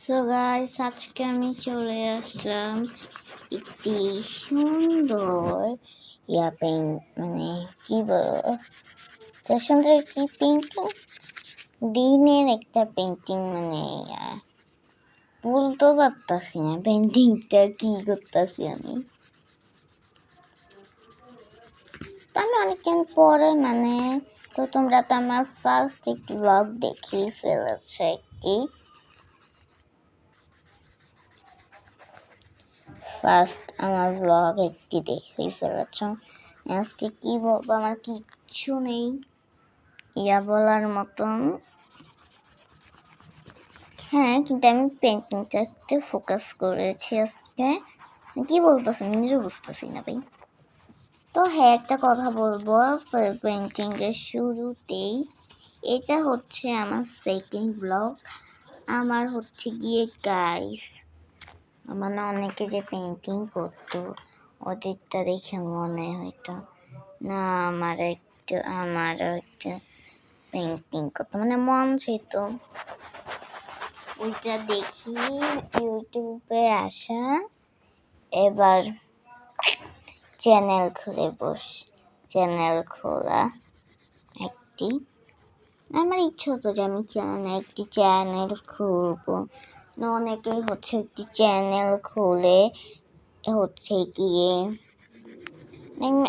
So guys, আজকে আমি চলে আসলাম একটি সুন্দর মানে কি বলবো, তো সুন্দর একটি পেন্টিং, দিনের একটা পেন্টিং। মানে বলতে পারতাছি না পেন্টিংটা কি করতেছি আমি। তো আমি অনেকক্ষণ পরে তো তোমরা তো আমার ফার্স্ট একটি ব্লগ দেখিয়ে ফেলেছো। আমার ব্লগ একটি দেখেই ফেলেছ। আজকে কি বলবো, আমার কিচ্ছু নেই বলার মতন। হ্যাঁ, কিন্তু আমি পেন্টিংটাতে ফোকাস করেছি আজকে। কি বলতেছি নিজে বুঝতেছি না ভাই। তো হ্যাঁ, একটা কথা বলবো পেন্টিং এর শুরুতেই, এটা হচ্ছে আমার সেকেন্ড ব্লগ। আমার হচ্ছে গিয়ে গাইস, আমার না অনেকে যে পেন্টিং করতো, ওদেরটা দেখে মনে হইতো না আমারও একটা পেন্টিং করতো, মন ছিল। ওইটা দেখি ইউটিউবে আসা, এবার চ্যানেল খোলা একটি। আমার ইচ্ছা হতো যে আমি একটি চ্যানেল খুলবো। অনেকে হচ্ছে একটি চ্যানেল খুলে হচ্ছে গিয়ে,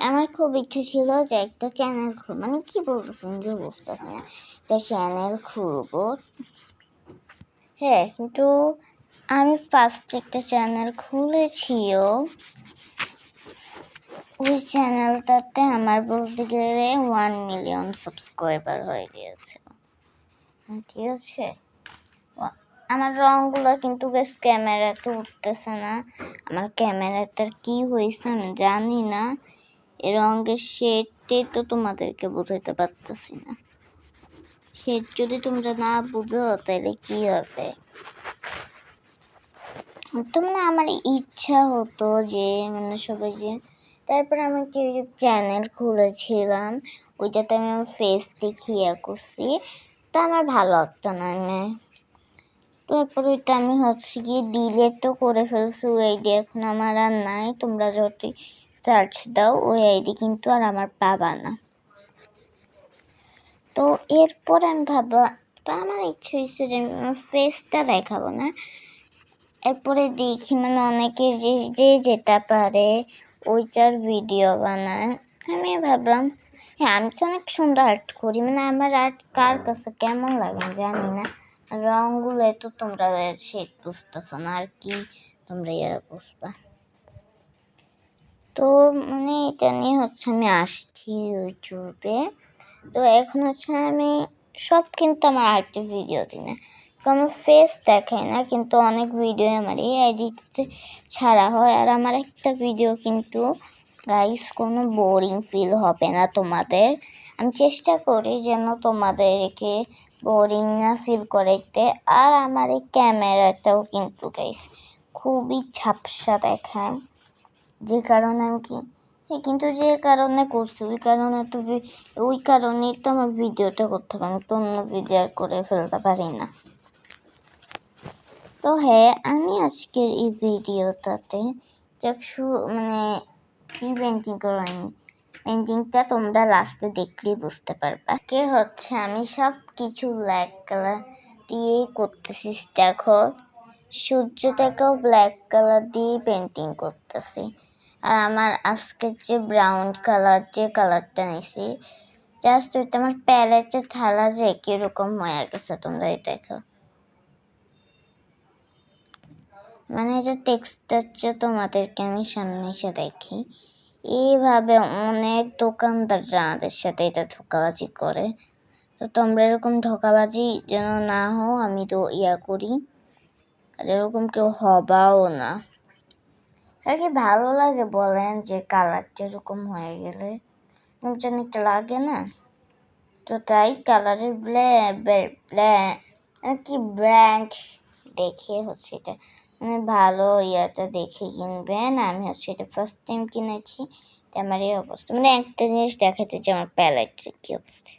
আমার খুব ইচ্ছা ছিল যে একটা চ্যানেল কি বলতেছি নিজে বুঝতেছি না, একটা চ্যানেল খুলবো। হ্যাঁ, কিন্তু আমি ফার্স্ট একটা চ্যানেল খুলেছিও। ওই চ্যানেলটাতে আমার বলতে গেলে 1 মিলিয়ন সাবস্ক্রাইবার হয়ে গিয়েছে। ঠিক আছে, আমার রঙগুলো কিন্তু বেশ ক্যামেরাতে উঠতেছে না। আমার ক্যামেরাতে কি হয়েছে আমি জানি না। এই রঙের শেডটাই তো তোমাদেরকে বোঝাতে পারতেছি না। শেড যদি তোমরা না বুঝো তাহলে কি হবে। তো আমার ইচ্ছা হতো যে সবাই যে, তারপর আমি একটা চ্যানেল খুলেছিলাম, ওইটাতে আমি আমার ফেস দেখিয়ে করছি। তা আমার ভালো লাগতো না। তারপর ওইটা আমি হচ্ছে গিয়ে ডিলেটও করে ফেলছি। ওই আইডি এখন আমার আর নাই। তোমরা যদি সার্চ দাও ওই আইডি কিন্তু আর আমার পাবা না। তো এরপর আমি ভাবলাম, আমার ইচ্ছে হয়েছে যে আমার ফেসটা দেখাবো না। এরপরে দেখি অনেকে যে যেটা পারে ওইটার ভিডিও বানায়। আমি ভাবলাম হ্যাঁ, আমি তো অনেক সুন্দর আর্ট করি। আমার আর্ট কার কাছে কেমন লাগে জানি না। রঙগুলো তো তোমরা সে বুঝতেছ না, আর কি তোমরা বুঝবা। তো এটা নিয়ে হচ্ছে আমি আসছি ইউটিউবে। তো এখন হচ্ছে আমি সব কিন্তু আমার আর্টের ভিডিও দিই না, আমার ফেস দেখায় না, কিন্তু অনেক ভিডিও আমার এই আইডিতে ছাড়া হয়। আর আমার একটা ভিডিও কিন্তু গাইস কোনো বোরিং ফিল হবে না তোমাদের। আমি চেষ্টা করি যেন তোমাদেরকে বোরিং না ফিল করাইতে। আর আমার এই ক্যামেরাটাও কিন্তু গাইস খুবই ঝাপসা দেখায়, যে কারণে আমি কিন্তু যে কারণে করছি ওই কারণেই তো আমার ভিডিওটা করতে পারি, তো অন্য ভিডিও করে ফেলতে পারি না। তো হ্যাঁ, আমি আজকের এই ভিডিওটাতে কি পেন্টিং করি, পেন্টিংটা তোমরা লাস্টে দেখলেই বুঝতে পারবা। হচ্ছে আমি সব কিছু ব্ল্যাক কালার দিয়েই করতেছি। দেখো, সূর্যটাকেও ব্ল্যাক কালার দিয়ে পেন্টিং করতেছি। আর আমার আজকের যে ব্রাউন কালার যে কালারটা নিছি, জাস্ট ওইটা আমার প্যালেটের থালা যে কিরকম হয়ে গেছে তোমরা দেখো। এটা টেক্সচার তোমাদেরকে আমি সামনে এসে দেখি। এইভাবে অনেক দোকানদার আমাদের সাথে এটা ধোঁকাবাজি করে। তো তোমরা এরকম ধোঁকাবাজি যেন না হও, আমি তো করি, আর এরকম কেউ হবাও না। আর কি ভালো লাগে বলেন যে কালারটা এরকম হয়ে গেলে জানি একটা লাগে না। তো তাই কালারের ব্র্যান্ড দেখে হচ্ছে এটা ভালো দেখে কিনবেন। আমি হচ্ছে এটা ফার্স্ট টাইম কিনেছি, আমার এই অবস্থা। একটা জিনিস দেখাতে যে আমার প্যালেটের কি অবস্থা।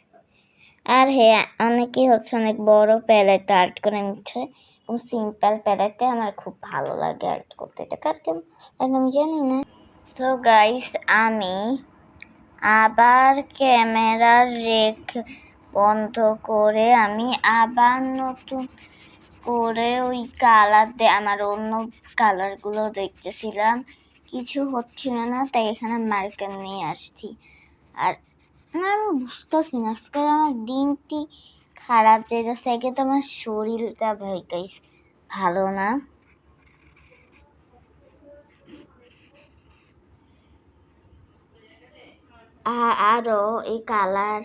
আর হ্যাঁ, অনেকেই হচ্ছে অনেক বড় প্যালেটে আর্ট করে নিচ্ছে এবং সিম্পল প্যালেটে আমার খুব ভালো লাগে আর্ট করতে। এটা কার কেমন একদম জানি না। তো গাইস, আমি আবার ক্যামেরা বন্ধ করে আমি আবার নতুন করে ওই কালার আমার অন্য কালারগুলো দেখতেছিলাম, কিছু হচ্ছিল না, তাই এখানে মার্কার নিয়ে আসছি। আর আমি বুঝতেছি না, আজকে আমার দিনটি খারাপ হয়ে যাচ্ছে। একে তো আমার শরীরটা গাইস ভালো না। আরও এই কালার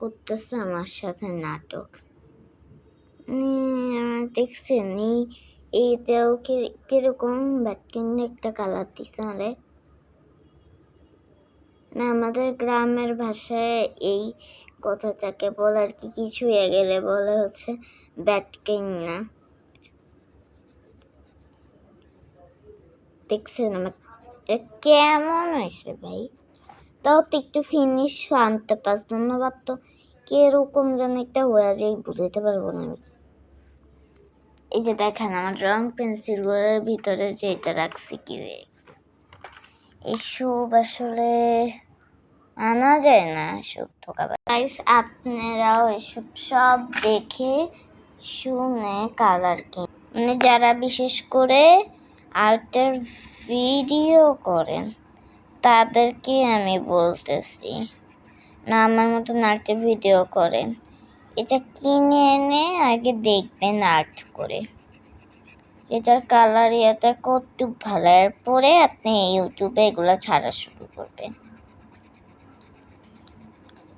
করতেছে আমার সাথে নাটক। দেখছেন এইটাও কিরকম ব্যাটকিন একটা কালার দিচ্ছে আমাদের। না, আমাদের গ্রামের ভাষায় এই কথাটাকে বলে আর কি, কিছু হয়ে গেলে বলে হচ্ছে ব্যাটকিন না। দেখছেন আমার কেমন হয়েছে ভাই? তাও তো একটু ফিনিশ আনতে পারছ। ধন্যবাদ। তো কিরকম যেন একটা হয়ে যায়, বুঝাইতে পারবো না আমি। এই যে দেখেন আমার রং পেন্সিলগুলোর ভিতরে যে এটা রাখছি কি হয়ে এসব আসলে আনা যায় না, এসব ঠকাবার। গাইস, আপনারাও এসব সব দেখে শুনে কালার কিন, মানে যারা বিশেষ করে আর্টের ভিডিও করেন তাদেরকে আমি বলতেছি, না আমার মতন আর্টের ভিডিও করেন, এটা কিনে এনে আগে দেখবেন আর্ট করে এটার কালার এটা কতটুক ভালো, এরপরে আপনি ইউটিউবে এগুলো ছাড়া শুরু করবেন।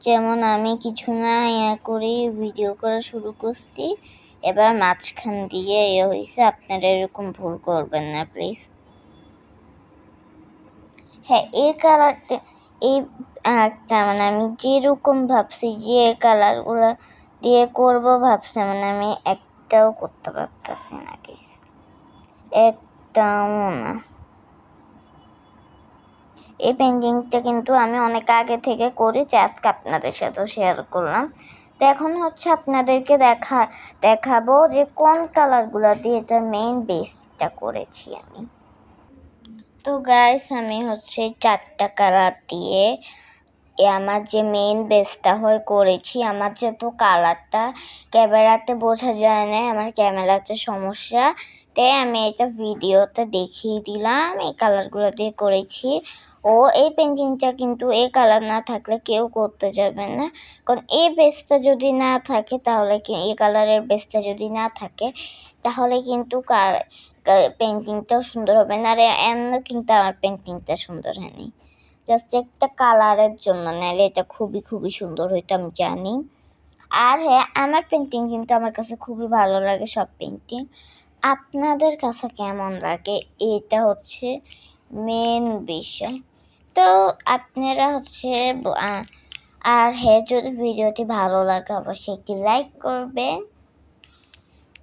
যেমন আমি কিছু না করি ভিডিও করা শুরু করছি, এবার মাঝখান দিয়ে হয়েছে। আপনারা এরকম ভুল করবেন না প্লিজ। হ্যাঁ, এই কালারটা এই আর্টটা মানে আমি যেরকম ভাবছি যে কালারগুলো দিয়ে করব ভাবছি, মানে আমি একটাও করতে পারতেছি না, একটাও না। এই পেন্টিংটা কিন্তু আমি অনেক আগে থেকে করেছি, আজকে আপনাদের সাথেও শেয়ার করলাম। তো এখন হচ্ছে আপনাদেরকে দেখাবো যে কোন কালারগুলো দিয়ে এটার মেইন বেসটা করেছি আমি। তো গাইস, আমি হচ্ছে 4টা কালার দিয়ে আমার যে মেইন বেসটা হয় করেছি। আমার যেহেতু কালারটা ক্যামেরাতে বোঝা যায় না, আমার ক্যামেরাতে সমস্যা, তাই আমি এটা ভিডিওতে দেখিয়ে দিলাম। এই কালারগুলো দিয়ে করেছি। ও এই পেন্টিংটা কিন্তু এই কালার না থাকলে কেউ করতে যাবে না, কারণ এই বেসটা যদি না থাকে তাহলে এই কালারের বেসটা যদি না থাকে তাহলে কিন্তু পেন্টিংটাও সুন্দর হবে না। আর এমন কিন্তু আমার পেন্টিংটা সুন্দর হয়নি, জাস্ট একটা কালারের জন্য, নাহলে এটা খুবই খুবই সুন্দর হইতো আমি জানি। আর হ্যাঁ, আমার পেন্টিং কিন্তু আমার কাছে খুবই ভালো লাগে, সব পেন্টিং। আপনাদের কাছে কেমন লাগে এটা হচ্ছে মেন বিষয়। তো আপনারা হচ্ছে আর হ্যাঁ, যদি ভিডিওটি ভালো লাগে অবশ্যই একটি লাইক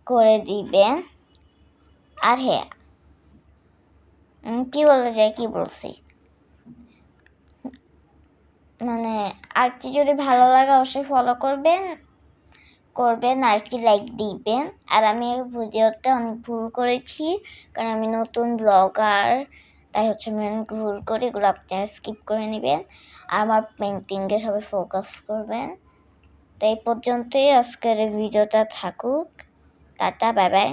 করে দিবেন। আর হ্যাঁ, কি বলা যায়, কি বলছি, মানে আর কি যদি ভালো লাগে অবশ্যই ফলো করবেন আর কি লাইক দিবেন। আর আমি এই ভিডিওতে অনেক ভুল করেছি, কারণ আমি নতুন ব্লগার, তাই হচ্ছে আমি অনেক ভুল করি, এগুলো আপনারা স্কিপ করে নেবেন। আর আমার পেন্টিংয়ে সবাই ফোকাস করবেন। তো এই পর্যন্তই আজকের ভিডিওটা থাকুক। Tata, bye bye.